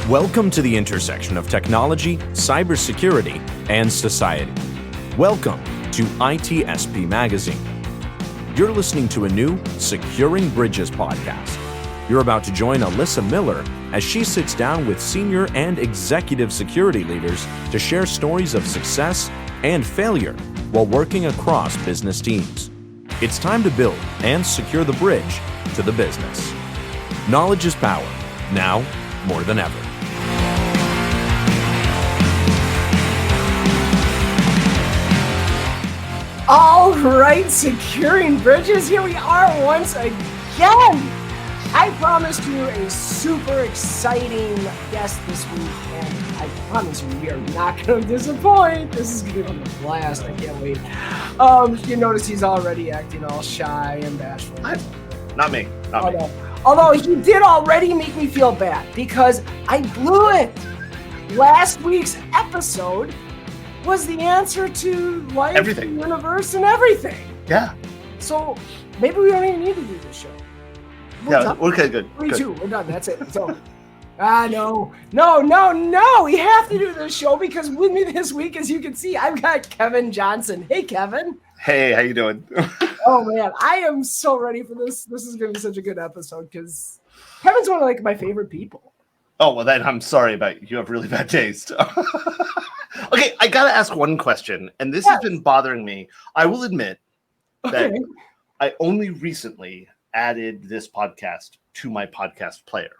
Welcome to the intersection of technology, cybersecurity, and society. Welcome to ITSP Magazine. You're listening to a new Securing Bridges podcast. You're about to join Alyssa Miller as she sits down with senior and executive security leaders to share stories of success and failure while working across business teams. It's time to build and secure the bridge to the business. Knowledge is power, now more than ever. All right, Securing Bridges, here we are once again. I promised you a super exciting guest this week, and I promise you we are not going to disappoint. This is going to be a blast. I can't wait. You notice he's already acting all shy and bashful. Not me. Although he did already make me feel bad because I blew it. Last week's episode was the answer to life, everything, the universe, and everything. Yeah. So maybe we don't even need to do this show. Okay, good. 22. We're done. That's it. So, no. We have to do this show because with me this week, as you can see, I've got Kevin Johnson. Hey, Kevin. Hey, how you doing? Oh man, I am so ready for this. This is going to be such a good episode because Kevin's one of my favorite people. Oh, well, then I'm sorry about you have really bad taste. Okay, I got to ask one question, and this has been bothering me. I will admit that I only recently added this podcast to my podcast player.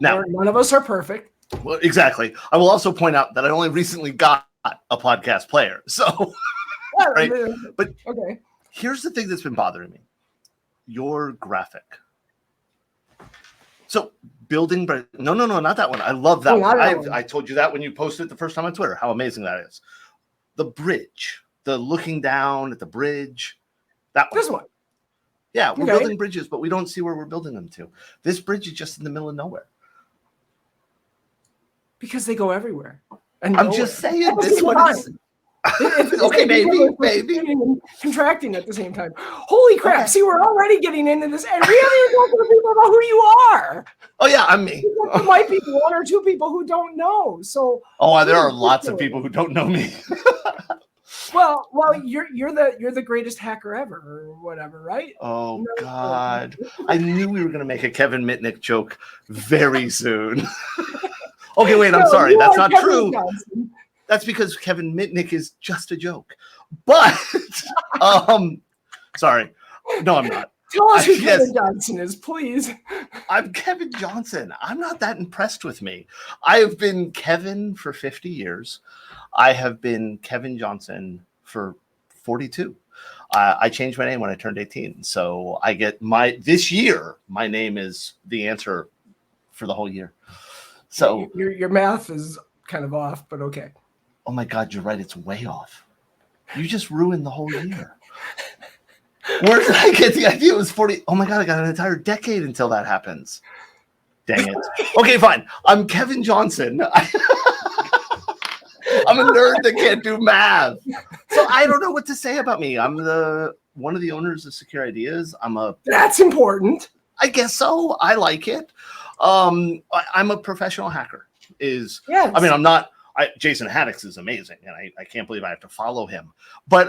Now, none of us are perfect. Well, exactly. I will also point out that I only recently got a podcast player. So, right? But here's the thing that's been bothering me. Your graphic. So building, no, not that one. I love that one. I told you that when you posted it the first time on Twitter, how amazing that is. The bridge, the looking down at the bridge, that one. This one. Yeah, we're building bridges, but we don't see where we're building them to. This bridge is just in the middle of nowhere. Because they go everywhere. And I'm just saying, this one is... Okay, maybe. Contracting at the same time. Holy crap. Okay. See, we're already getting into this, and we haven't even talked to people about who you are. Oh, yeah, I'm me. There might be one or two people who don't know. So, there are lots of people who don't know me. Well, you're the greatest hacker ever, or whatever, right? Oh, God. I knew we were going to make a Kevin Mitnick joke very soon. Okay, wait, I'm sorry. That's not true. Johnson. That's because Kevin Mitnick is just a joke. But, sorry. No, I'm not. Tell us who Kevin Johnson is, please. I'm Kevin Johnson. I'm not that impressed with me. I have been Kevin for 50 years. I have been Kevin Johnson for 42. I changed my name when I turned 18. So I get this year, my name is the answer for the whole year. So your math is kind of off, but okay. Oh my God, you're right. It's way off. You just ruined the whole year. Where did I get the idea? It was 40. Oh my God, I got an entire decade until that happens. Dang it. Okay, fine. I'm Kevin Johnson. I'm a nerd that can't do math. So I don't know what to say about me. I'm one of the owners of Secure Ideas. That's important. I guess so. I like it. I'm a professional hacker. Yes. I mean, I'm not. Jason Haddix is amazing, and I can't believe I have to follow him. But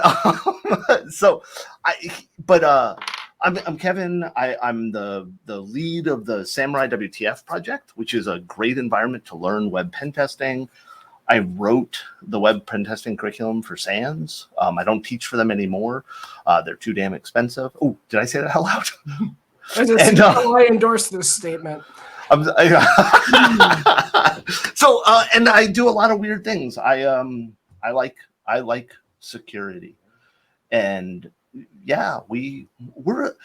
I'm Kevin. I'm the lead of the Samurai WTF project, which is a great environment to learn web pen testing. I wrote the web pen testing curriculum for SANS. I don't teach for them anymore. They're too damn expensive. Oh, did I say that out loud? I endorse this statement. And I do a lot of weird things. I like security, and yeah, we're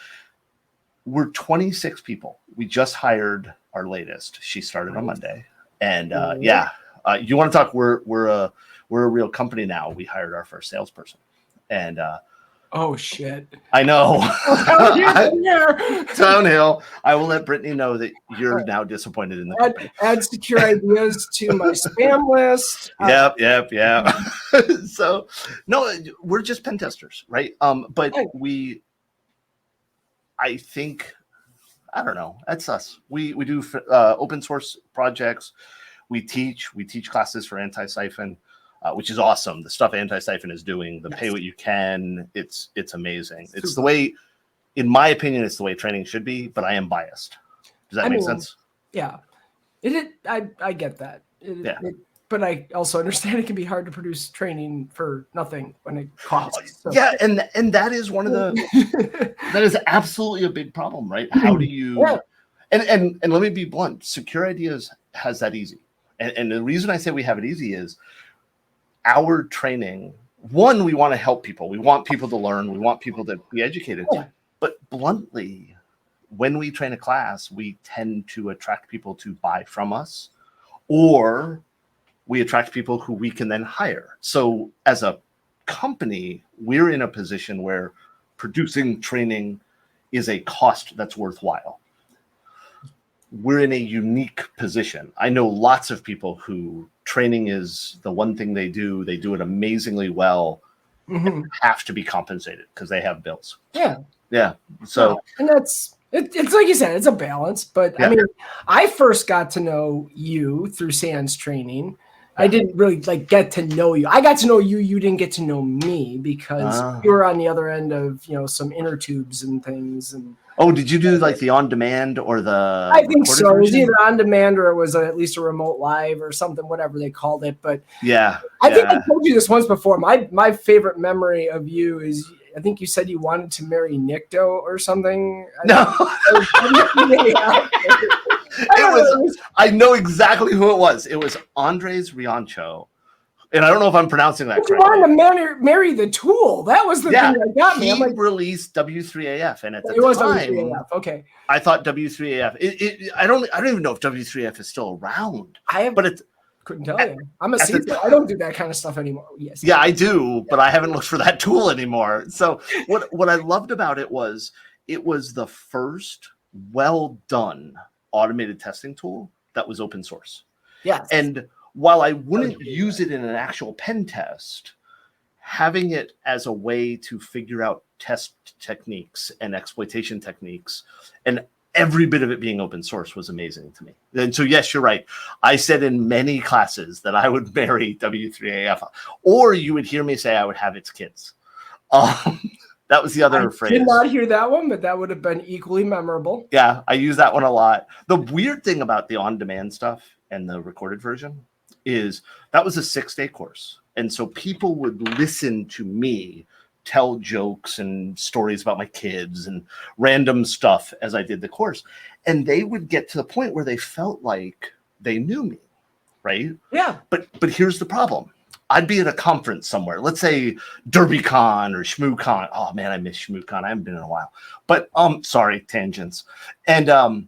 26 people. We just hired our latest. She started on Monday, and you want to talk? We're a real company now. We hired our first salesperson, and oh shit! I know. Downhill. I will let Brittany know that you're now disappointed in the company. Add Secure Ideas to my spam list. Yep. So, no, we're just pen testers, right? But I think I don't know. That's us. We do open source projects. We teach classes for Anti-Siphon, which is awesome. The stuff Anti-Siphon is doing, the pay what you can, it's amazing. It's the way, in my opinion, it's the way training should be, but I am biased. Does that make sense? Yeah. I get that. But I also understand it can be hard to produce training for nothing when it costs. So. Yeah, and that is one of the that is absolutely a big problem, right? How do you and let me be blunt, Secure Ideas has that easy. And the reason I say we have it easy is our training, one, we want to help people. We want people to learn, we want people to be educated. Yeah. But bluntly, when we train a class, we tend to attract people to buy from us, or we attract people who we can then hire. So as a company, we're in a position where producing training is a cost that's worthwhile. We're in a unique position. I know lots of people who training is the one thing they do it amazingly well, and have to be compensated because they have bills. Yeah. So and that's it's like you said, it's a balance. But I mean, I first got to know you through SANS training. I didn't really get to know you. I got to know you. You didn't get to know me because you were on the other end of some inner tubes and things. And did you do the on demand or the? I think so. It was either on demand or it was at least a remote live or something, whatever they called it. But I think I told you this once before. My favorite memory of you is, I think you said you wanted to marry Nikto or something. No. I know exactly who it was. It was Andres Riancho. And I don't know if I'm pronouncing that correctly. You wanted to marry the tool. That was the thing that got me. He released W3AF, and at the was time, W3AF. Okay. I thought W3AF. I don't even know if W3AF is still around. Couldn't tell you. I'm a seasonal. I don't do that kind of stuff anymore. Yes. Yeah, I do, but I haven't looked for that tool anymore. So what I loved about it was the first well done automated testing tool that was open source. Yes. And while I wouldn't use it in an actual pen test, having it as a way to figure out test techniques and exploitation techniques, and every bit of it being open source, was amazing to me. And so, yes, you're right. I said in many classes that I would marry W3AF, or you would hear me say I would have its kids. That was the other phrase. I did not hear that one, but that would have been equally memorable. Yeah, I use that one a lot. The weird thing about the on-demand stuff and the recorded version is that was a 6-day course. And so people would listen to me tell jokes and stories about my kids and random stuff as I did the course. And they would get to the point where they felt like they knew me, right? Yeah. But here's the problem. I'd be at a conference somewhere, let's say DerbyCon or ShmooCon. Oh man, I miss ShmooCon. I haven't been in a while. But sorry, tangents. And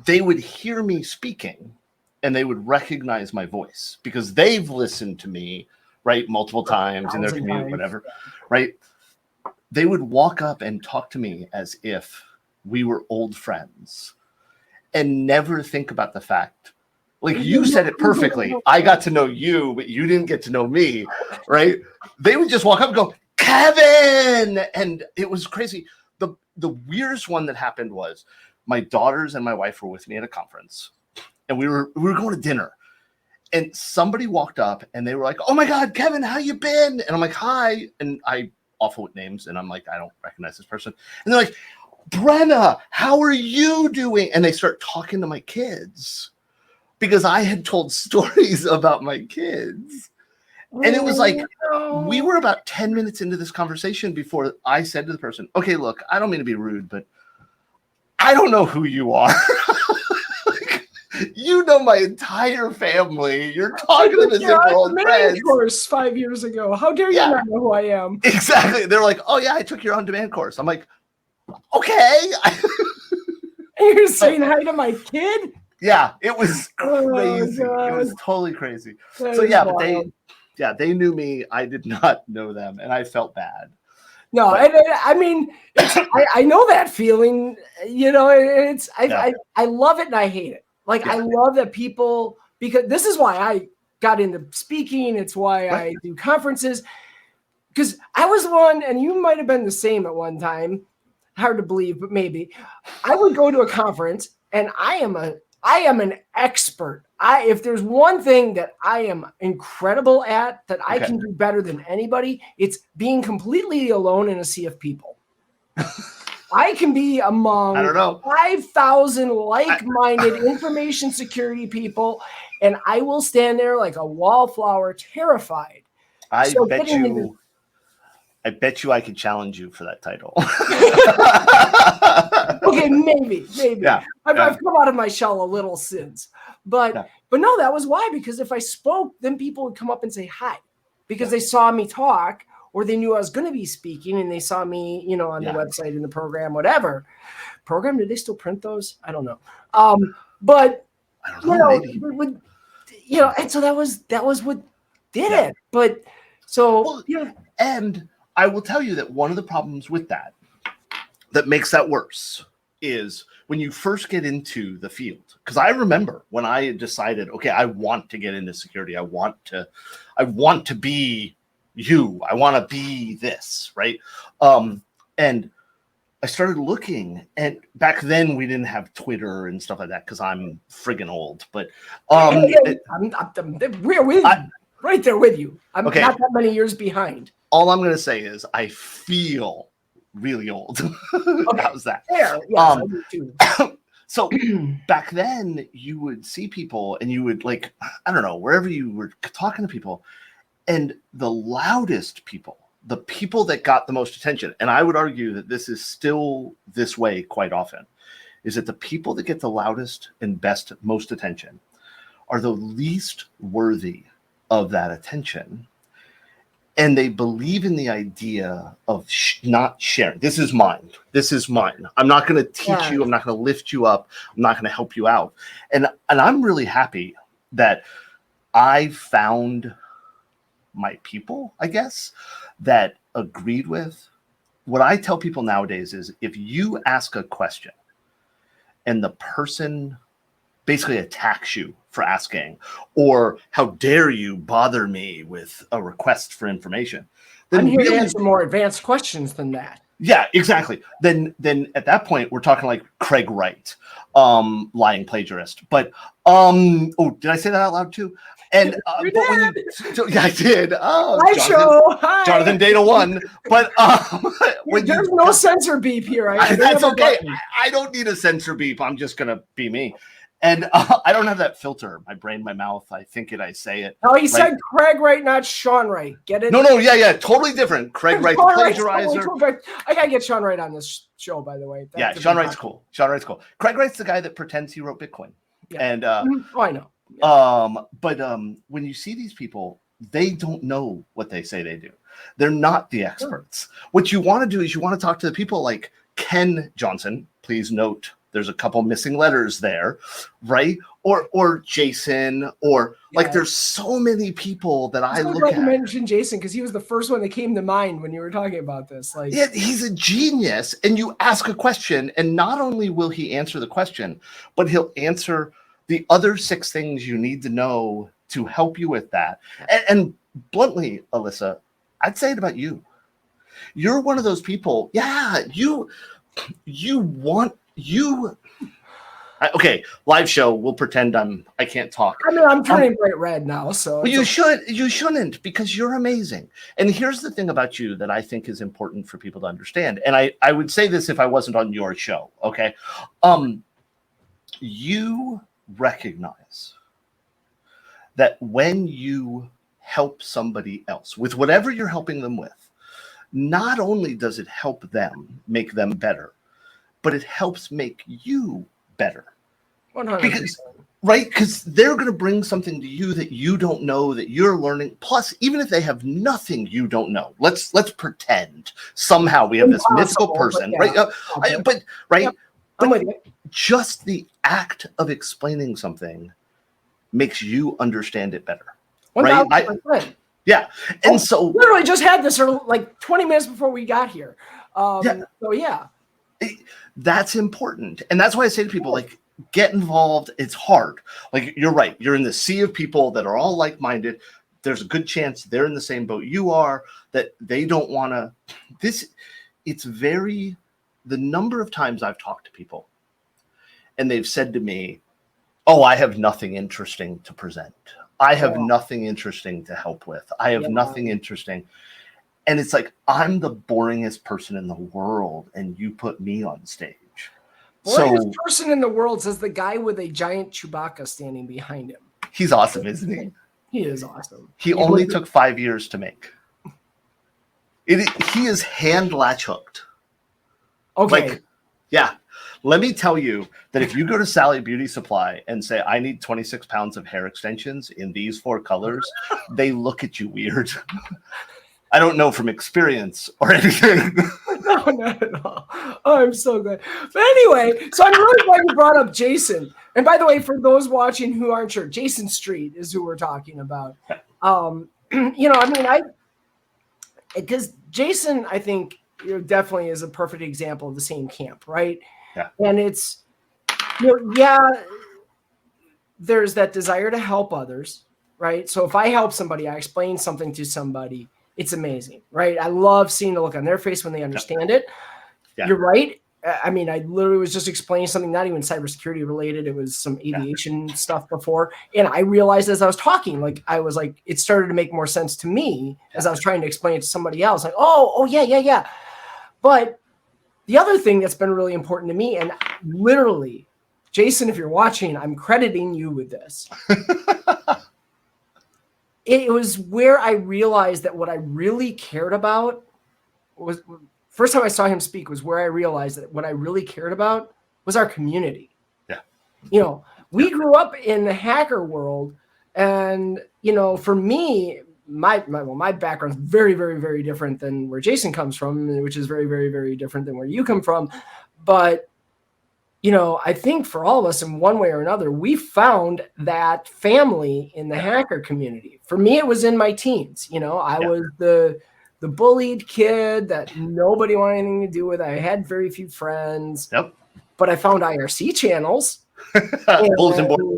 they would hear me speaking and they would recognize my voice because they've listened to me, right, multiple times in their commute, whatever, right? They would walk up and talk to me as if we were old friends and never think about the fact, like you said it perfectly. I got to know you, but you didn't get to know me, right? They would just walk up and go, Kevin! And it was crazy. The weirdest one that happened was my daughters and my wife were with me at a conference, and we were going to dinner. And somebody walked up and they were like, oh my God, Kevin, how you been? And I'm like, hi. And I awful with names. And I'm like, I don't recognize this person. And they're like, Brenna, how are you doing? And they start talking to my kids because I had told stories about my kids. And it was like, we were about 10 minutes into this conversation before I said to the person, okay, look, I don't mean to be rude, but I don't know who you are. You know my entire family. You're talking to this old friends. Course 5 years ago. How dare you not know who I am? Exactly. They're like, oh yeah, I took your on-demand course. I'm like, okay. You're saying hi to my kid? Yeah, it was crazy. It was totally crazy. So yeah, but they knew me. I did not know them, and I felt bad. No, I mean, I know that feeling. You know, I love it and I hate it. Like, I love that people, because this is why I got into speaking. It's why I do conferences, because I was one, and you might have been the same at one time, hard to believe, but maybe I would go to a conference and I am an expert. If there's one thing that I am incredible at that I can do better than anybody, it's being completely alone in a sea of people. I can be among 5,000 like-minded information security people, and I will stand there like a wallflower, terrified. I bet you I could challenge you for that title. Okay, maybe. Yeah, I've come out of my shell a little since, but no, that was why. Because if I spoke, then people would come up and say hi, because they saw me talk, or they knew I was going to be speaking, and they saw me, on the website, in the program, whatever program. Did they still print those? I don't know. But I don't know, and so that was what did it. But so and I will tell you that one of the problems with that makes that worse is when you first get into the field. Because I remember when I decided, okay, I want to get into security. I want to be you. I want to be this, right? And I started looking, and back then we didn't have Twitter and stuff like that because I'm friggin' old. But I'm right there with you. I'm not that many years behind. All I'm going to say is I feel really old. How's that? Fair. Yes, I do too. So back then you would see people and you would wherever you were talking to people, and the loudest people, the people that got the most attention, and I would argue that this is still this way quite often, is that the people that get the loudest and most attention are the least worthy of that attention. And they believe in the idea of not sharing. This is mine. I'm not going to teach you. I'm not going to lift you up. I'm not going to help you out. And I'm really happy that I found my people, I guess, that agreed with. What I tell people nowadays is if you ask a question and the person basically attacks you for asking, or how dare you bother me with a request for information, then I'm here to answer more advanced questions than that. Yeah, exactly. Then at that point we're talking like Craig Wright, lying plagiarist. But did I say that out loud too? And I did. Oh, Jonathan Data 1. But there's no censor beep here. That's okay. I don't need a censor beep. I'm just gonna be me. And I don't have that filter. My brain, my mouth. I think it. I say it. No, you said Craig Wright, not Sean Wright. Get it? No. Yeah. Totally different. Craig Wright, the plagiarizer. I gotta get Sean Wright on this show, by the way. Sean Wright's cool. Craig Wright's the guy that pretends he wrote Bitcoin. Yeah. And I know. Yeah. But when you see these people, they don't know what they say they do. They're not the experts. What you want to do is you want to talk to the people like Ken Johnson. Please note, there's a couple missing letters there, right? Or Jason, or there's so many people that I look at. I mentioned Jason because he was the first one that came to mind when you were talking about this. He's a genius. And you ask a question, and not only will he answer the question, but he'll answer the other 6 things you need to know to help you with that. And bluntly, Alyssa, I'd say it about you. You're one of those people. Yeah, okay, live show. We'll pretend I can't talk. I mean, I'm turning bright red now, so. Well, you shouldn't, because you're amazing. And here's the thing about you that I think is important for people to understand. And I would say this if I wasn't on your show. Okay, you recognize that when you help somebody else with whatever you're helping them with, not only does it help them make them better, but it helps make you better. 100%. Because they're going to bring something to you that you don't know, that you're learning. Plus, even if they have nothing you don't know, let's pretend somehow we have this mythical person, right? But just the act of explaining something makes you understand it better, right? Yeah, and so literally just had this like 20 minutes before we got here. That's important, and that's why I say to people, like, get involved. It's hard. Like, you're right. You're in the sea of people that are all like-minded. There's a good chance they're in the same boat you are, that they don't want to. It's very the number of times I've talked to people and they've said to me, oh, I have nothing interesting to present. I have nothing interesting to help with. I have nothing interesting. And it's like, I'm the boringest person in the world, and you put me on stage. Boringest person in the world, says the guy with a giant Chewbacca standing behind him. He's awesome, isn't he? He is awesome. He only took 5 years to make. He is hand latch hooked. Okay. Like, yeah. Let me tell you that if you go to Sally Beauty Supply and say, I need 26 pounds of hair extensions in these 4 colors, they look at you weird. I don't know from experience or anything. No, not at all. Oh, I'm so glad. But anyway, so I'm really glad you brought up Jason. And by the way, for those watching who aren't sure, Jason Street is who we're talking about. Because Jason, I think, definitely is a perfect example of the same camp, right? Yeah. And it's, there's that desire to help others, right? So if I help somebody, I explain something to somebody, it's amazing, right? I love seeing the look on their face when they understand it. Yeah. You're right. I mean, I literally was just explaining something, not even cybersecurity related. It was some aviation stuff before. And I realized as I was talking, it started to make more sense to me as I was trying to explain it to somebody else. Like, yeah. But the other thing that's been really important to me, and literally, Jason, if you're watching, I'm crediting you with this. It was where I realized that what I really cared about was, first time I saw him speak was where I realized that what I really cared about was our community. Yeah. We grew up in the hacker world, and, for me, my background is very, very, very different than where Jason comes from, which is very, very, very different than where you come from. But, I think for all of us in one way or another, we found that family in the hacker community. For me, it was in my teens. I was the bullied kid that nobody wanted anything to do with. I had very few friends. Yep. But I found IRC channels. Bulletin board.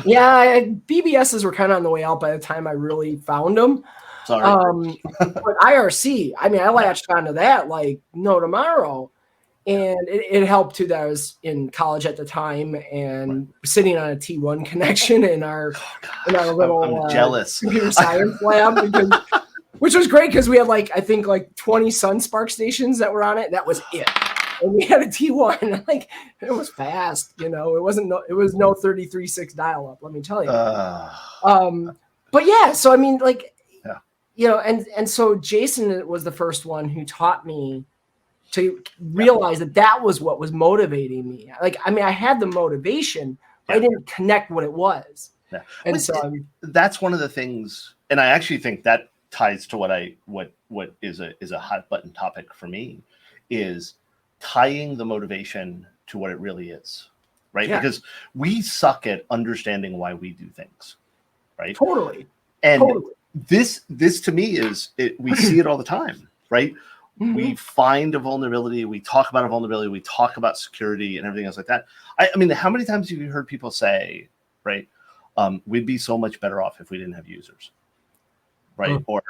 Yeah, BBSs were kind of on the way out by the time I really found them. Sorry. But IRC, I latched onto that like no tomorrow. And it helped too that I was in college at the time and sitting on a T1 connection in our little I'm jealous computer science lab, which was great because we had I think 20 SunSpark stations that were on it. That was it. And we had a T1, it was fast, it was no 33.6 dial up, let me tell you. But yeah, so and so Jason was the first one who taught me to realize that was what was motivating me. I had the motivation, but I didn't connect what it was. Yeah. And that's one of the things, and I actually think that ties to what is a hot button topic for me, is tying the motivation to what it really is, right? Yeah. Because we suck at understanding why we do things, right? Totally. And this to me is we see it all the time, right? Mm-hmm. We find a vulnerability, we talk about a vulnerability, we talk about security and everything else like that. I mean, how many times have you heard people say, right, we'd be so much better off if we didn't have users, right? Or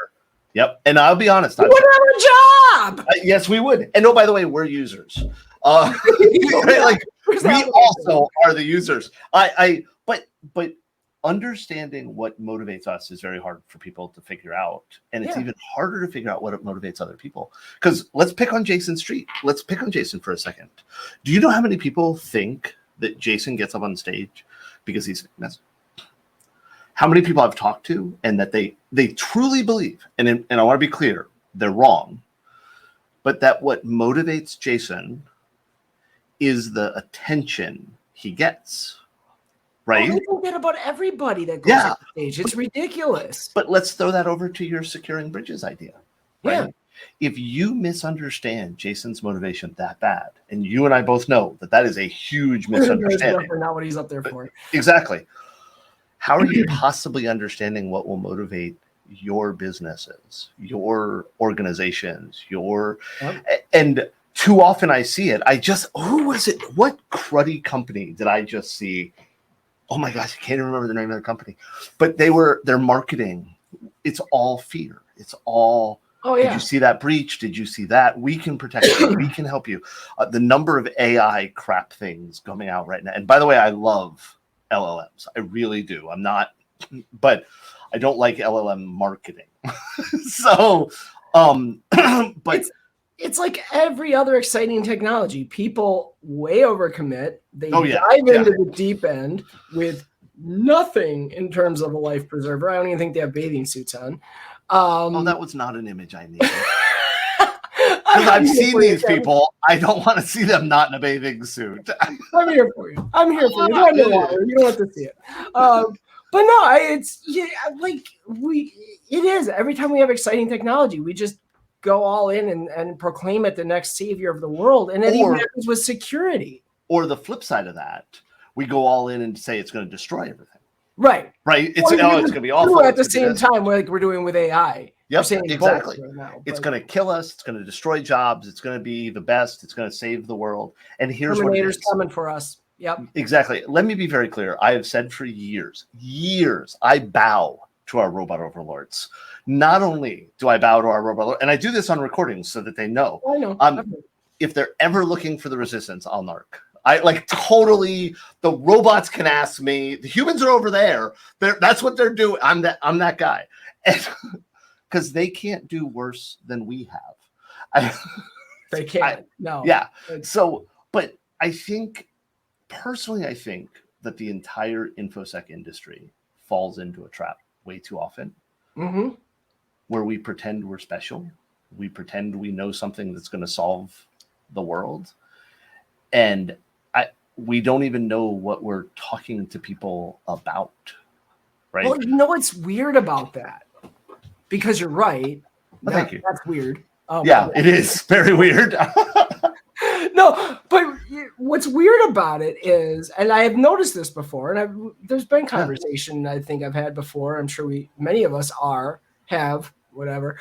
yep. And I'll be honest. We would have a job. Yes, we would. And by the way, we're users. Right? We also are the users. But understanding what motivates us is very hard for people to figure out. And it's even harder to figure out what motivates other people. Because let's pick on Jason Street. Let's pick on Jason for a second. Do you know how many people think that Jason gets up on stage because he's famous? How many people I've talked to and that they truly believe, and I want to be clear, they're wrong, but that what motivates Jason is the attention he gets, right? I think that about everybody that goes on stage. It's ridiculous. But let's throw that over to your securing bridges idea, right? Yeah. If you misunderstand Jason's motivation that bad, and you and I both know that is a huge misunderstanding. Not what he's up there for. Exactly. How are you possibly understanding what will motivate your businesses, your organizations, and too often I see it. Who was it? What cruddy company did I just see? Oh my gosh, I can't remember the name of the company, but their marketing, it's all fear. It's all Oh, Did yeah. you see that breach? Did you see that? We can protect you. We can help you. The number of AI crap things coming out right now. And by the way, I love LLMs. I really do. I'm not, but I don't like LLM marketing. So, but it's like every other exciting technology. People way overcommit. They Oh, yeah. dive Yeah. into the deep end with nothing in terms of a life preserver. I don't even think they have bathing suits on. that was not an image I needed. Because I've seen these people. I don't want to see them not in a bathing suit. I'm here for you. I'm here for you. They're underwater. You don't have to see it. But no, it's like it is. Every time we have exciting technology, we just go all in and proclaim it the next savior of the world. And it even happens with security. Or the flip side of that, we go all in and say it's going to destroy everything. Right. Right. It's going to be awful. At the same time, like we're doing with AI. Yep, exactly. Right now, it's going to kill us. It's going to destroy jobs. It's going to be the best. It's going to save the world. And here's what it is. Coming for us. Yep. Exactly. Let me be very clear. I have said for years, I bow to our robot overlords. Not only do I bow to our robot, and I do this on recordings so that they know. I know. If they're ever looking for the resistance, I'll narc. I like totally. The robots can ask me. The humans are over there. That's what they're doing. I'm that guy. And because they can't do worse than we have. They can't. No. Yeah. So, but I think, personally, that the entire InfoSec industry falls into a trap way too often, where we pretend we're special. We pretend we know something that's going to solve the world. And we don't even know what we're talking to people about. Right. Well, you know what's weird about that? Because you're right. Thank you. That's weird. Yeah, it is very weird. No, but what's weird about it is, and I have noticed this before, and there's been conversation I think I've had before. I'm sure many of us have, whatever.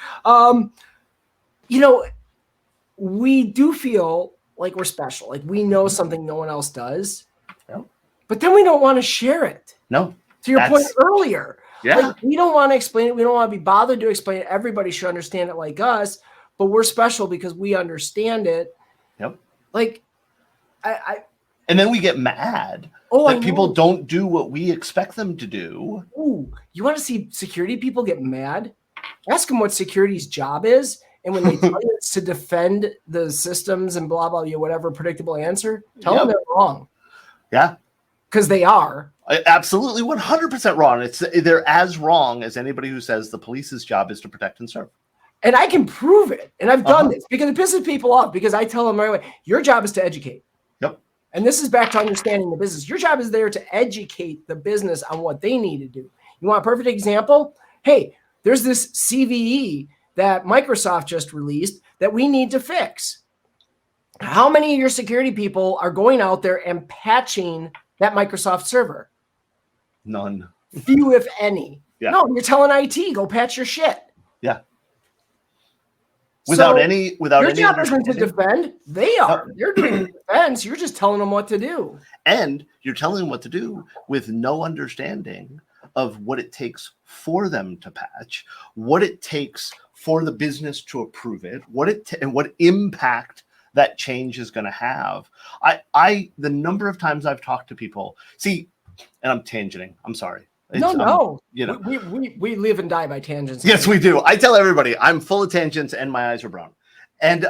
We do feel like we're special, like we know something no one else does. Yep. But then we don't want to share it. No. To your point earlier. Yeah. Like, we don't want to explain it. We don't want to be bothered to explain it. Everybody should understand it like us, but we're special because we understand it. Yep. Like, and then we get mad that people don't do what we expect them to do. Ooh, you want to see security people get mad? Ask them what security's job is. And when they tell you it's to defend the systems and blah, blah, whatever predictable answer, tell them they're wrong. Yeah. Because they are. Absolutely 100% wrong. They're as wrong as anybody who says the police's job is to protect and serve. And I can prove it. And I've done this because it pisses people off because I tell them right away, your job is to educate. Yep. And this is back to understanding the business. Your job is there to educate the business on what they need to do. You want a perfect example? Hey, there's this CVE that Microsoft just released that we need to fix. How many of your security people are going out there and patching that Microsoft server? None. Few, if any. Yeah. No, you're telling IT, go patch your shit. Yeah. Without your job isn't to defend. They are. They're doing the defense. You're just telling them what to do. And you're telling them what to do with no understanding of what it takes for them to patch, what it takes for the business to approve it, and what impact that change is going to have. The number of times I've talked to people, see, and I'm tangenting. I'm sorry. No. We live and die by tangents. Yes, we do. I tell everybody I'm full of tangents and my eyes are brown. And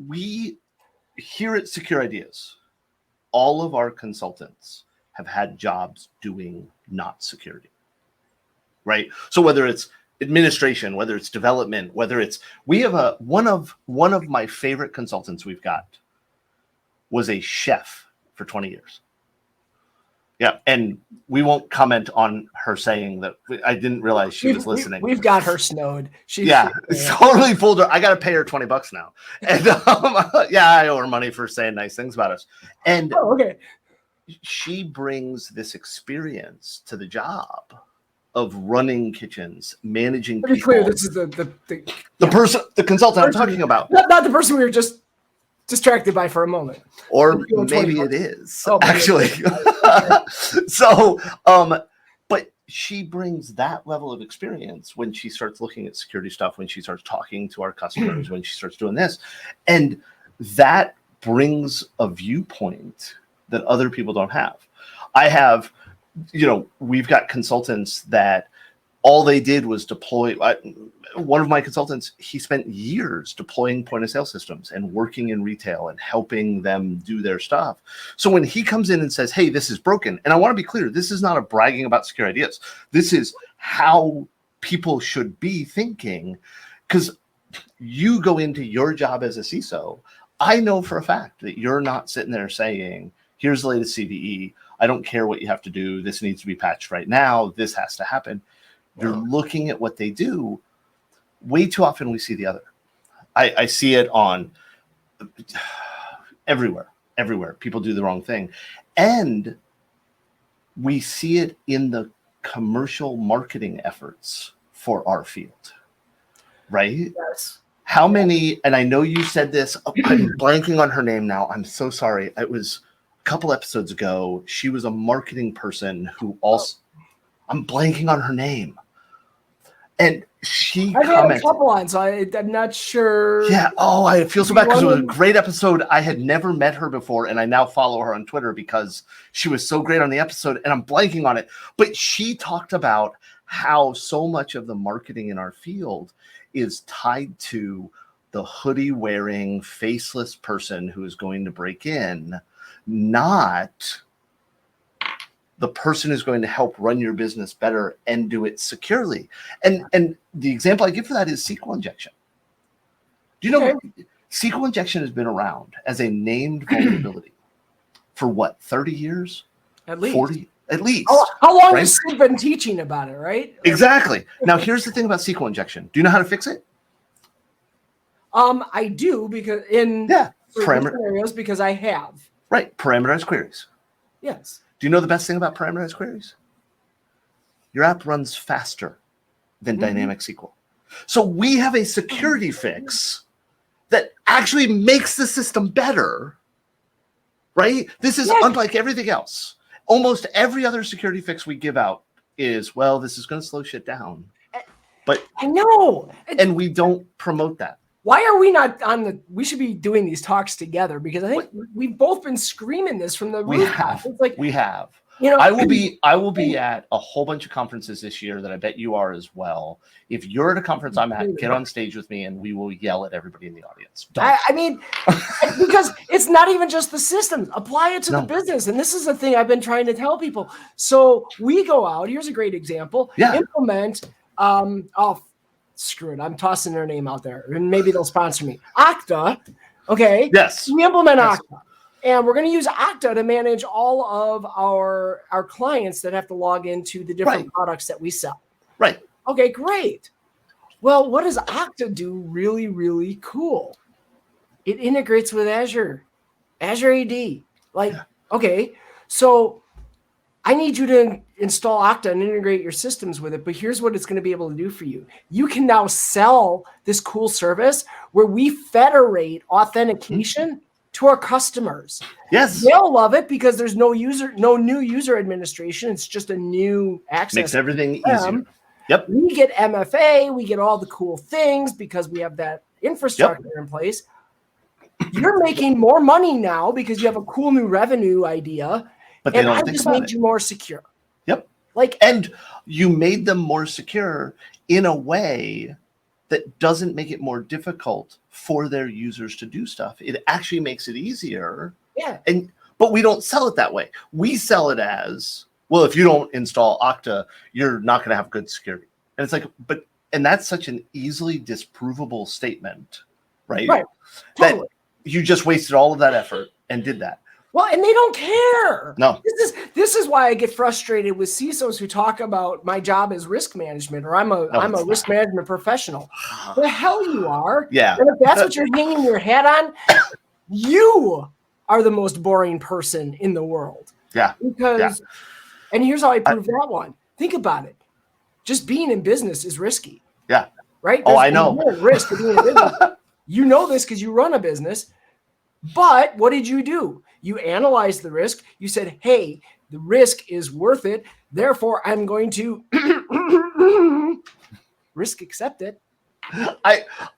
we here at Secure Ideas, all of our consultants have had jobs doing not security. Right? So whether it's administration, whether it's development, we have one of my favorite consultants we've got was a chef for 20 years. Yeah, and we won't comment on her saying that. I didn't realize she was listening. We've got her snowed. She's totally fooled her. I got to pay her $20 now. And I owe her money for saying nice things about us. And she brings this experience to the job of running kitchens, managing people. To be clear, this is the consultant I'm talking about. Not the person we were just distracted by for a moment. Or maybe it is, actually. So, but she brings that level of experience when she starts looking at security stuff, when she starts talking to our customers, when she starts doing this. And that brings a viewpoint that other people don't have. I have, we've got consultants that all they did was deploy. One of my consultants, he spent years deploying point of sale systems and working in retail and helping them do their stuff. So when he comes in and says, hey, this is broken, and I want to be clear, this is not a bragging about secure ideas. This is how people should be thinking, because you go into your job as a CISO. I know for a fact that you're not sitting there saying, here's the latest CVE. I don't care what you have to do. This needs to be patched right now. This has to happen. You're looking at what they do. Way too often we see the other. I see it on everywhere. People do the wrong thing. And we see it in the commercial marketing efforts for our field, right? Yes. How many, and I know you said this, I'm blanking on her name now. I'm so sorry. It was a couple episodes ago. She was a marketing person who also, I'm blanking on her name. And she I've commented. had a couple on, so I'm not sure. Yeah. Oh, I feel so bad because it was a great episode. I had never met her before, and I now follow her on Twitter because she was so great on the episode, and I'm blanking on it. But she talked about how so much of the marketing in our field is tied to the hoodie-wearing, faceless person who is going to break in, not the person who's going to help run your business better and do it securely. And the example I give for that is SQL injection. Do you know SQL injection has been around as a named vulnerability for what, 30 years? At least. 40? At least. How long has Sid been teaching about it, right? Exactly. Now, here's the thing about SQL injection. Do you know how to fix it? I do, because in certain scenarios, because I have. Right. Parameterized queries. Yes. Do you know the best thing about parameterized queries? Your app runs faster than dynamic SQL. So we have a security fix that actually makes the system better, right? This is unlike everything else. Almost every other security fix we give out is, well, this is going to slow shit down. But I know. And we don't promote that. Why are we not on the? We should be doing these talks together, because I think we've both been screaming this from the rooftop. It's like we have. I will be at a whole bunch of conferences this year that I bet you are as well. If you're at a conference I'm at, get on stage with me and we will yell at everybody in the audience. I mean, because it's not even just the systems. Apply it to the business. And this is the thing I've been trying to tell people. So we go out. Here's a great example. Implement. Screw it. I'm tossing their name out there, and maybe they'll sponsor me. Okta. Okay. Yes. We implement Okta. And we're going to use Okta to manage all of our clients that have to log into the different products that we sell. Right. Okay, great. Well, what does Okta do really, really cool? It integrates with Azure AD. Okay, so I need you to install Okta and integrate your systems with it, but here's what it's going to be able to do for you. You can now sell this cool service where we federate authentication to our customers. Yes. They'll love it because there's no new user administration. It's just a new access. Makes everything easier. Yep. We get MFA, we get all the cool things because we have that infrastructure in place. You're making more money now because you have a cool new revenue idea. But they don't think just about made it. you more secure. Yep. And you made them more secure in a way that doesn't make it more difficult for their users to do stuff. It actually makes it easier. Yeah. But we don't sell it that way. We sell it as, well, if you don't install Okta, you're not going to have good security. And it's like, and that's such an easily disprovable statement, right? Right. Totally. That you just wasted all of that effort and did that. Well, and they don't care. No. This is why I get frustrated with CISOs who talk about my job is risk management, or I'm a risk management professional. The hell you are. Yeah. And if that's what you're hanging your hat on, you are the most boring person in the world. Yeah. Because, and here's how I prove that one. Think about it. Just being in business is risky. Yeah. Right? I know. Risk to being in business. You know this because you run a business. But what did you do? You analyzed the risk. You said, hey, the risk is worth it. Therefore, I'm going to risk accept it.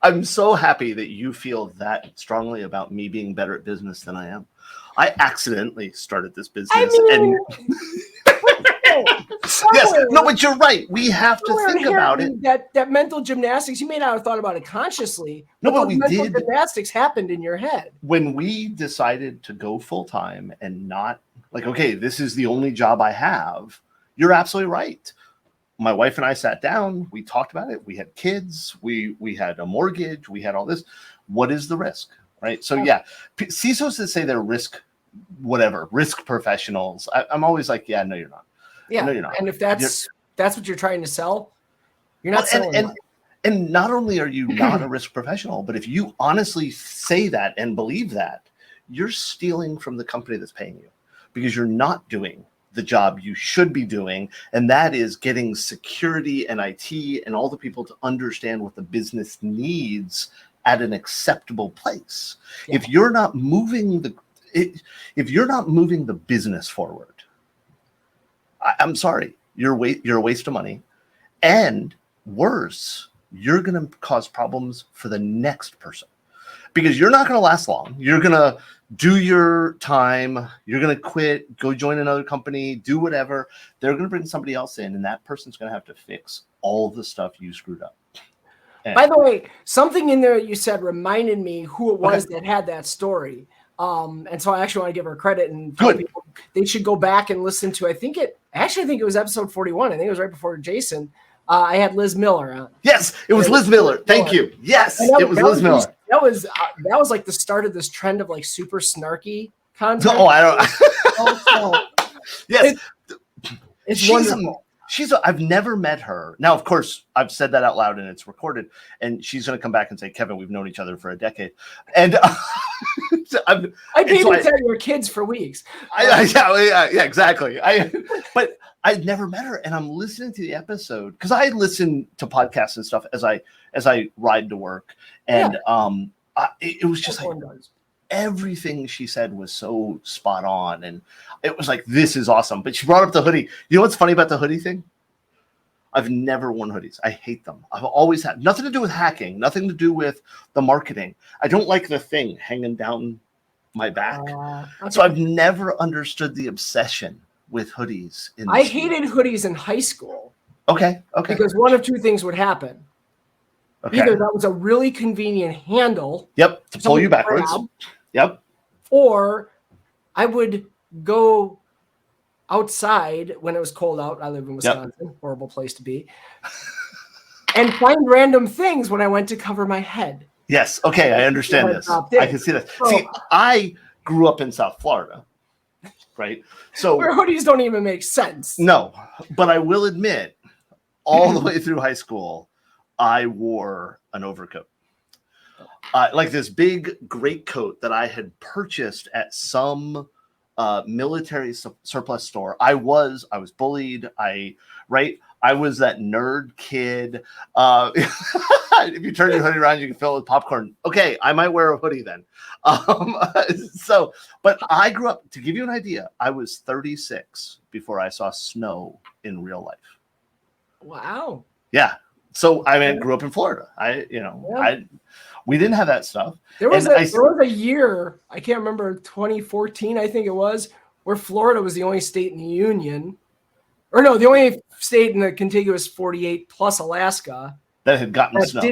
I'm so happy that you feel that strongly about me being better at business than I am. I accidentally started this business, yes, no, but you're right. We have to think about it. That mental gymnastics, you may not have thought about it consciously. No, but we mental did. Gymnastics happened in your head when we decided to go full time and not like, okay, this is the only job I have. You're absolutely right. My wife and I sat down. We talked about it. We had kids. We had a mortgage. We had all this. What is the risk, right? So yeah, CISOs that say they're risk professionals. I'm always like, yeah, no, you're not. Yeah, no, you're not. And if that's what you're trying to sell, you're not selling. And not only are you not a risk professional, but if you honestly say that and believe that, you're stealing from the company that's paying you because you're not doing the job you should be doing, and that is getting security and IT and all the people to understand what the business needs at an acceptable place. Yeah. If you're not moving the business forward, I'm sorry, you're a waste of money, and worse, you're going to cause problems for the next person because you're not going to last long. You're going to do your time. You're going to quit, go join another company, do whatever. They're going to bring somebody else in, and that person's going to have to fix all the stuff you screwed up. And by the way, something in there you said reminded me who it was that had that story. And so I actually want to give her credit and tell people they should go back and listen to, I think it was episode 41. I think it was right before Jason. I had Liz Miller on. Yes, it was Liz Miller. Thank you. Yes, it was Liz Miller. That was like the start of this trend of like super snarky content. Oh, I don't. Yes, it's wonderful. I've never met her. Now, of course, I've said that out loud and it's recorded. And she's going to come back and say, Kevin, we've known each other for a decade. And I babysat your kids for weeks. Yeah, exactly. But I'd never met her, and I'm listening to the episode because I listen to podcasts and stuff as I ride to work, and it was just like everything she said was so spot on, and it was like, this is awesome. But she brought up the hoodie. You know what's funny about the hoodie thing? I've never worn hoodies. I hate them. I've always had nothing to do with hacking, nothing to do with the marketing. I don't like the thing hanging down my back. Okay. So I've never understood the obsession with hoodies. I hated hoodies in high school. Okay. Because one of two things would happen. Okay. Either that was a really convenient handle. Yep. To pull you backwards. Yep. Or I would go outside when it was cold out. I live in Wisconsin, horrible place to be. And find random things when I went to cover my head. Yes. Okay. I understand this. I can see this. See, I grew up in South Florida. Right. So where hoodies don't even make sense. No, but I will admit, all the way through high school, I wore an overcoat. Like this big great coat that I had purchased at some military surplus store. I was bullied. I was that nerd kid. If you turn your hoodie around, you can fill it with popcorn. Okay, I might wear a hoodie then. But I grew up, to give you an idea, I was 36 before I saw snow in real life. Wow. Yeah. So I grew up in Florida. We didn't have that stuff. There was a year, I can't remember, 2014, I think it was, where Florida was the only state in the union, or no, the only state in the contiguous 48 plus Alaska that had gotten snow.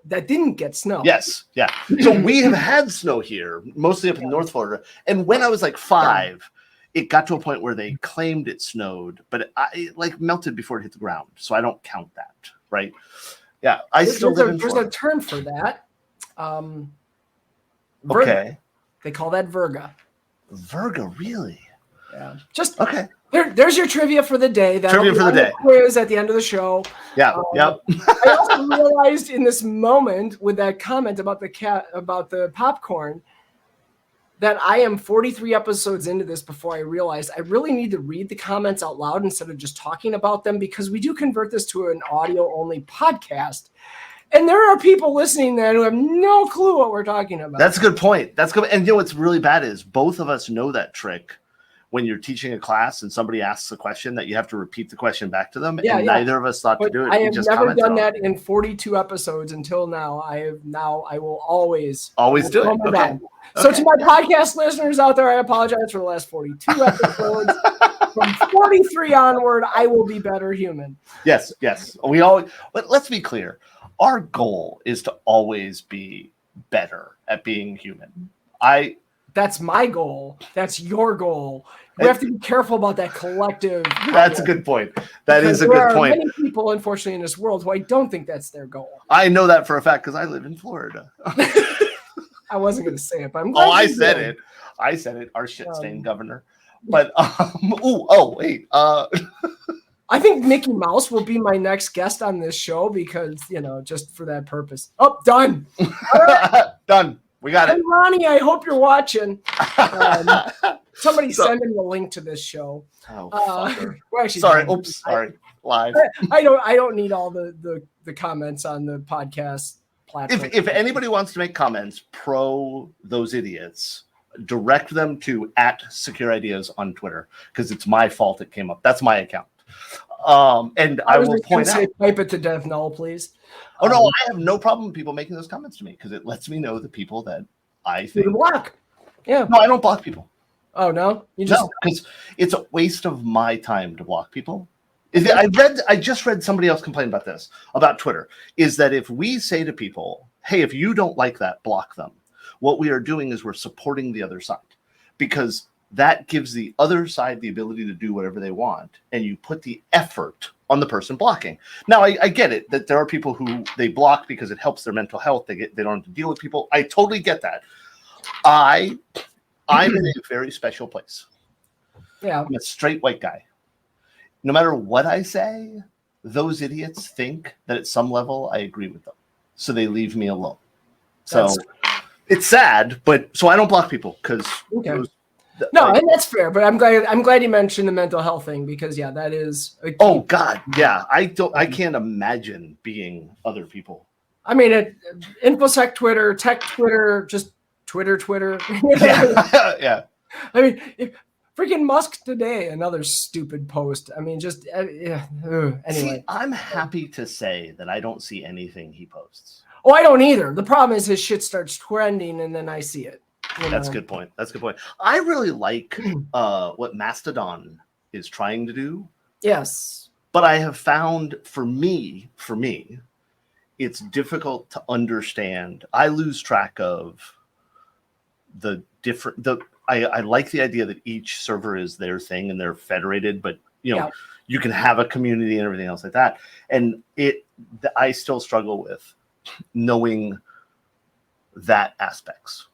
That didn't get snow. Yes, yeah. So we have had snow here, mostly up in North Florida. And when I was like 5, it got to a point where they claimed it snowed, but it like melted before it hit the ground. So I don't count that, right? Yeah, there's a term for that. Okay. They call that Virga. Virga, really? Yeah. Just okay. There's your trivia for the day. Trivia for the day. Quiz at the end of the show. Yeah. Yep. I also realized in this moment with that comment about the popcorn that I am 43 episodes into this before I realized I really need to read the comments out loud instead of just talking about them, because we do convert this to an audio only podcast. And there are people listening there who have no clue what we're talking about. That's a good point. That's good. And you know what's really bad is both of us know that trick when you're teaching a class and somebody asks a question that you have to repeat the question back to them. Yeah, and neither of us thought but to do it. I We have just never commented done on that it. in 42 episodes until now. I will always Do it. calm Okay. down. So to my podcast listeners out there, I apologize for the last 42 episodes. From 43 onward, I will be better human. Yes. But let's be clear. Our goal is to always be better at being human. That's my goal. That's your goal. We have to be careful about that collective. That's a good point. That is a good point. There are many people, unfortunately, in this world who I don't think that's their goal. I know that for a fact because I live in Florida. I wasn't going to say it, but I'm glad. I said it. Our shit-stained governor. But wait. I think Mickey Mouse will be my next guest on this show because just for that purpose. Oh, done. Done. We got it. Ronnie, I hope you're watching. Somebody send him the link to this show. Well, actually, sorry. Oops. Sorry. Live. I don't need all the comments on the podcast platform. If anybody wants to make comments pro those idiots, direct them to @SecureIdeas on Twitter because it's my fault it came up. That's my account. And I will point out. Type it to death, null, please. Oh no, I have no problem with people making those comments to me because it lets me know the people that I think. You block. Yeah. No, I don't block people. Oh no, no, because it's a waste of my time to block people. I just read somebody else complain about this about Twitter. Is that if we say to people, "Hey, if you don't like that, block them," what we are doing is we're supporting the other side because that gives the other side the ability to do whatever they want, and you put the effort on the person blocking. Now, I get it that there are people who they block because it helps their mental health. They don't have to deal with people. I totally get that. I'm in a very special place. Yeah, I'm a straight white guy. No matter what I say, those idiots think that at some level I agree with them, so they leave me alone. So it's sad, but so I don't block people because. Okay. And that's fair, but I'm glad you mentioned the mental health thing because that is a key. Oh God, yeah. I can't imagine being other people. I mean, InfoSec Twitter, Tech Twitter, just Twitter. Yeah. I mean, freaking Musk today, another stupid post. I mean, just anyway. See, I'm happy to say that I don't see anything he posts. Oh, I don't either. The problem is his shit starts trending, and then I see it. That's a good point. I really like what Mastodon is trying to do. Yes. But I have found for me, it's difficult to understand. I lose track of the different. I like the idea that each server is their thing and they're federated, but you can have a community and everything else like that. And I still struggle with knowing that aspects.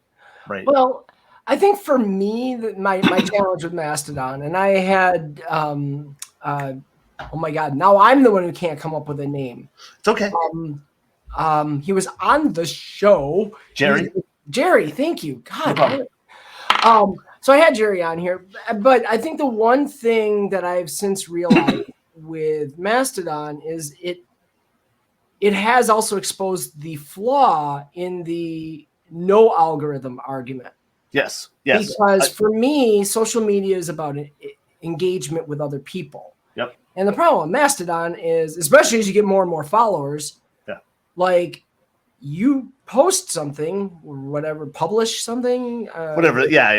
Right. Well, I think for me, my challenge with Mastodon, and I had, oh my God, now I'm the one who can't come up with a name. It's okay. He was on the show. Jerry, thank you. God. So I had Jerry on here, but I think the one thing that I've since realized with Mastodon is it has also exposed the flaw in the no algorithm argument. Yes. Because for me, social media is about engagement with other people. Yep. And the problem with Mastodon is, especially as you get more and more followers, like you post something or whatever, publish something. Whatever. Yeah.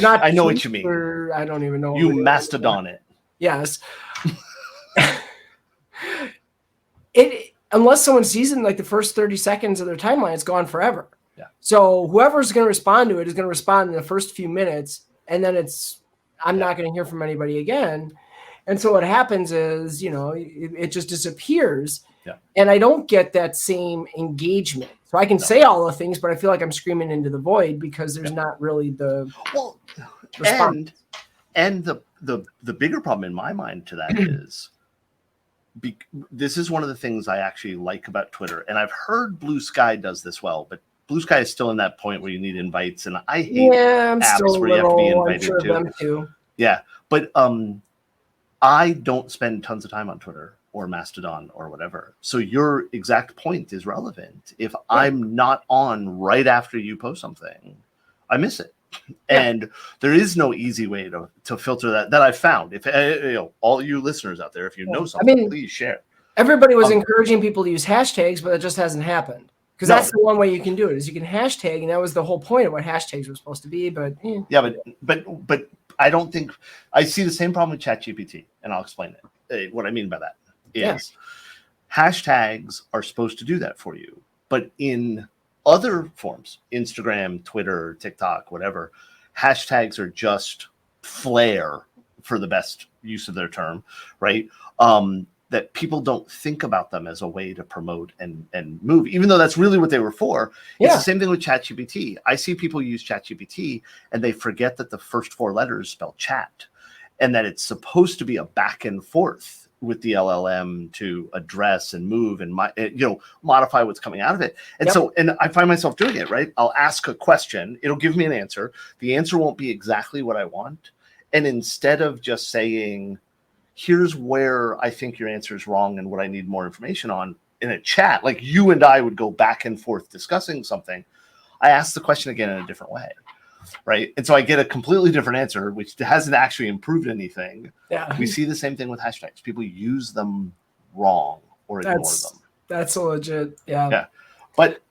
I know what you mean. I don't even know. You Mastodon it. Yes. Unless someone sees it in like the first 30 seconds of their timeline, it's gone forever. Yeah. So whoever's going to respond to it is going to respond in the first few minutes, and then I'm not going to hear from anybody again. And so what happens is, it just disappears. Yeah. And I don't get that same engagement. So I can say all the things, but I feel like I'm screaming into the void because there's not really the response. And the bigger problem in my mind to that is this is one of the things I actually like about Twitter. And I've heard Blue Sky does this well, but Blue Sky is still in that point where you need invites. And I hate apps where you have to be invited to. Yeah. But I don't spend tons of time on Twitter or Mastodon or whatever. So your exact point is relevant. If I'm not on right after you post something, I miss it. And there is no easy way to filter that I've found. If all you listeners out there, if you know something, please share. Everybody was encouraging people to use hashtags, but it just hasn't happened. Because that's the one way you can do it, is you can hashtag, and that was the whole point of what hashtags were supposed to be. But but I don't think I see the same problem with ChatGPT, and I'll explain it. What I mean by that is hashtags are supposed to do that for you, but in other forms, Instagram, Twitter, TikTok, whatever, hashtags are just flair, for the best use of their term, right? That people don't think about them as a way to promote and move, even though that's really what they were for. It's the same thing with ChatGPT. I see people use ChatGPT and they forget that the first 4 letters spell chat, and that it's supposed to be a back and forth with the LLM to address and move and modify what's coming out of it. And and I find myself doing it, right? I'll ask a question, it'll give me an answer. The answer won't be exactly what I want. And instead of just saying, here's where I think your answer is wrong and what I need more information on in a chat, like you and I would go back and forth discussing something, I ask the question again in a different way. Right. And so I get a completely different answer, which hasn't actually improved anything. Yeah. We see the same thing with hashtags. People use them wrong or ignore them. That's a legit. Yeah. Yeah. But,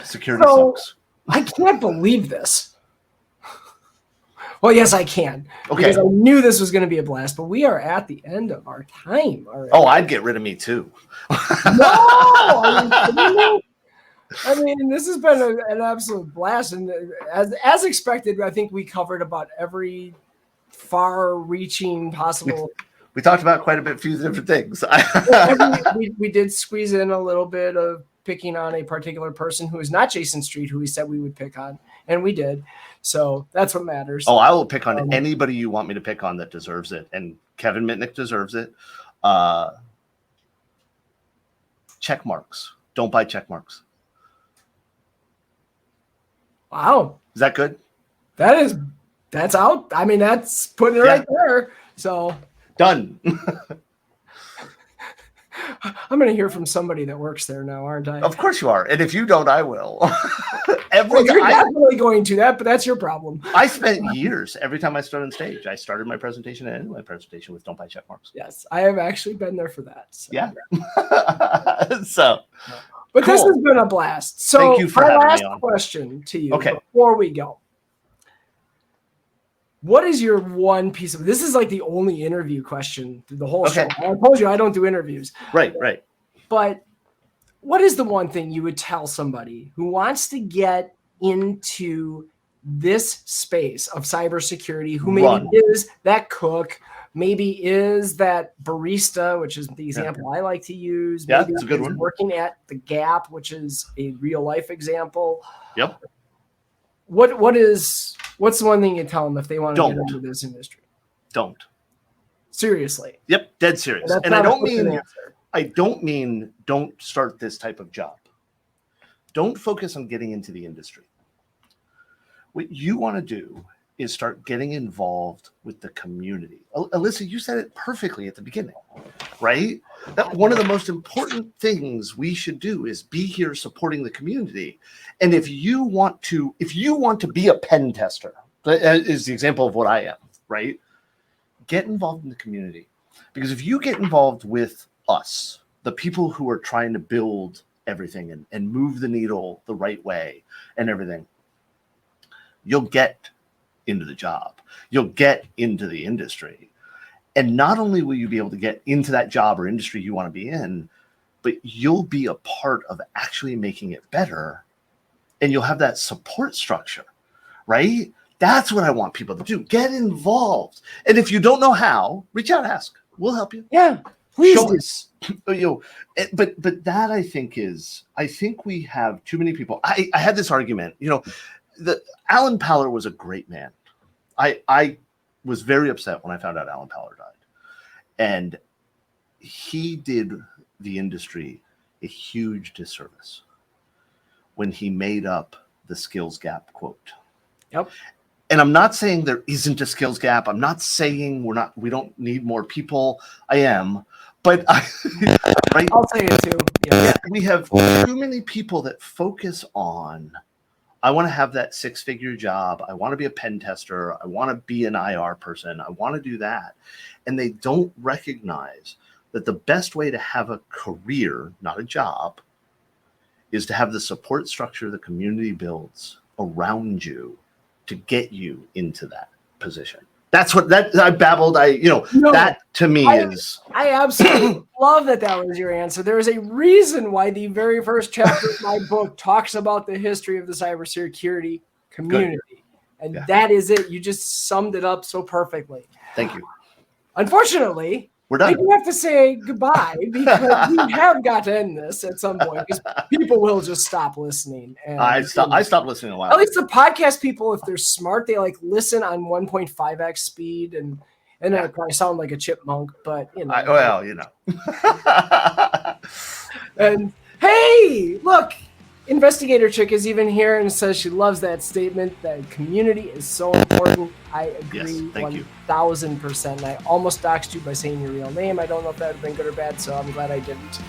security sucks. I can't believe this. Well, yes, I can. Okay. Because I knew this was going to be a blast, but we are at the end of our time already. Oh, I'd get rid of me too. No! I mean, this has been an absolute blast, and as expected, I think we covered about every far-reaching possible. We talked about quite a few different things. we did squeeze in a little bit of picking on a particular person who is not Jason Street, who we said we would pick on, and we did. So that's what matters. Oh, I will pick on anybody you want me to pick on that deserves it, and Kevin Mitnick deserves it. Check marks. Don't buy check marks. Wow. Is that good? That's out. I mean, that's putting it right there. So done. I'm going to hear from somebody that works there now, aren't I? Of course you are. And if you don't, I will. You're definitely going to that, but that's your problem. I spent years, every time I stood on stage, I started my presentation and ended my presentation with don't buy check marks. Yes, I have actually been there for that. So. Yeah. But cool. This has been a blast. So thank you for having me on. Question to you before we go. What is your one piece of this is like the only interview question through the whole show. I told you I don't do interviews. Right. But what is the one thing you would tell somebody who wants to get into this space of cybersecurity, who maybe is that cook, maybe is that barista, which is the example I like to use. Yeah, maybe it's a good one. Working at the Gap, which is a real life example. Yep. What's the one thing you tell them if they want to get into this industry? Don't. Seriously. Yep, dead serious. And I don't mean don't start this type of job. Don't focus on getting into the industry. What you want to do is start getting involved with the community. Alyssa, you said it perfectly at the beginning, right? That one of the most important things we should do is be here supporting the community. And if you want to be a pen tester, that is the example of what I am, right? Get involved in the community. Because if you get involved with us, the people who are trying to build everything and move the needle the right way and everything, you'll get into the job. You'll get into the industry. And not only will you be able to get into that job or industry you want to be in, but you'll be a part of actually making it better. And you'll have that support structure, right? That's what I want people to do. Get involved. And if you don't know how, reach out, ask. We'll help you. Yeah, please. Show us. But that I think we have too many people. I had this argument, Alan Paller was a great man. I was very upset when I found out Alan Paller died. And he did the industry a huge disservice when he made up the skills gap quote. Yep. And I'm not saying there isn't a skills gap. I'm not saying we don't need more people. I am. But right? I'll say it too. Yeah, we have too many people that focus on I want to have that 6-figure job. I want to be a pen tester. I want to be an IR person. I want to do that. And they don't recognize that the best way to have a career, not a job, is to have the support structure the community builds around you to get you into that position. That's what I babbled. That to me is. I absolutely love that was your answer. There is a reason why the very first chapter of my book talks about the history of the cybersecurity community. Good. And that is it. You just summed it up so perfectly. Thank you. Unfortunately, we're done. I do have to say goodbye because we have got to end this at some point because people will just stop listening. And I stopped listening a while. At least the podcast people, if they're smart, they like listen on 1.5x speed, and I probably sound like a chipmunk, but And hey, look, Investigator Chick is even here and says she loves that statement. That community is so important. I agree 1,000%. I almost doxed you by saying your real name. I don't know if that would have been good or bad, so I'm glad I didn't.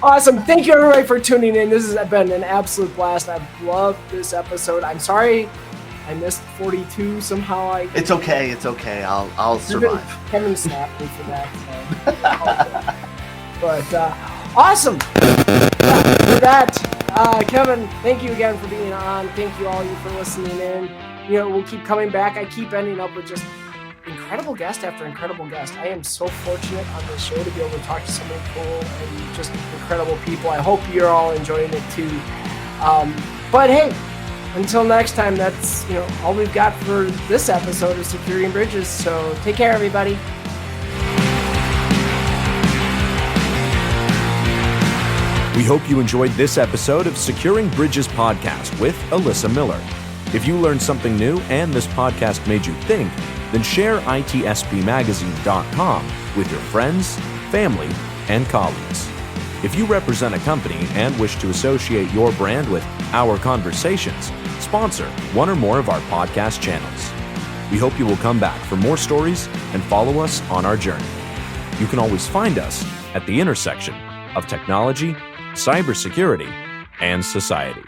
Awesome. Thank you, everybody, for tuning in. This has been an absolute blast. I've loved this episode. I'm sorry I missed 42 somehow. It's okay. It's okay. I'll survive. Kevin snapped me for that. But awesome. For that, Kevin, thank you again for being on. Thank you all you for listening in. We'll keep coming back. I keep ending up with just incredible guest after incredible guest. I am so fortunate on this show to be able to talk to so many cool and just incredible people. I hope you're all enjoying it too. But hey, until next time, that's all we've got for this episode of Securing Bridges. So take care, everybody. We hope you enjoyed this episode of Securing Bridges podcast with Alyssa Miller. If you learned something new and this podcast made you think, then share itspmagazine.com with your friends, family, and colleagues. If you represent a company and wish to associate your brand with our conversations, sponsor one or more of our podcast channels. We hope you will come back for more stories and follow us on our journey. You can always find us at the intersection of technology, cybersecurity, and society.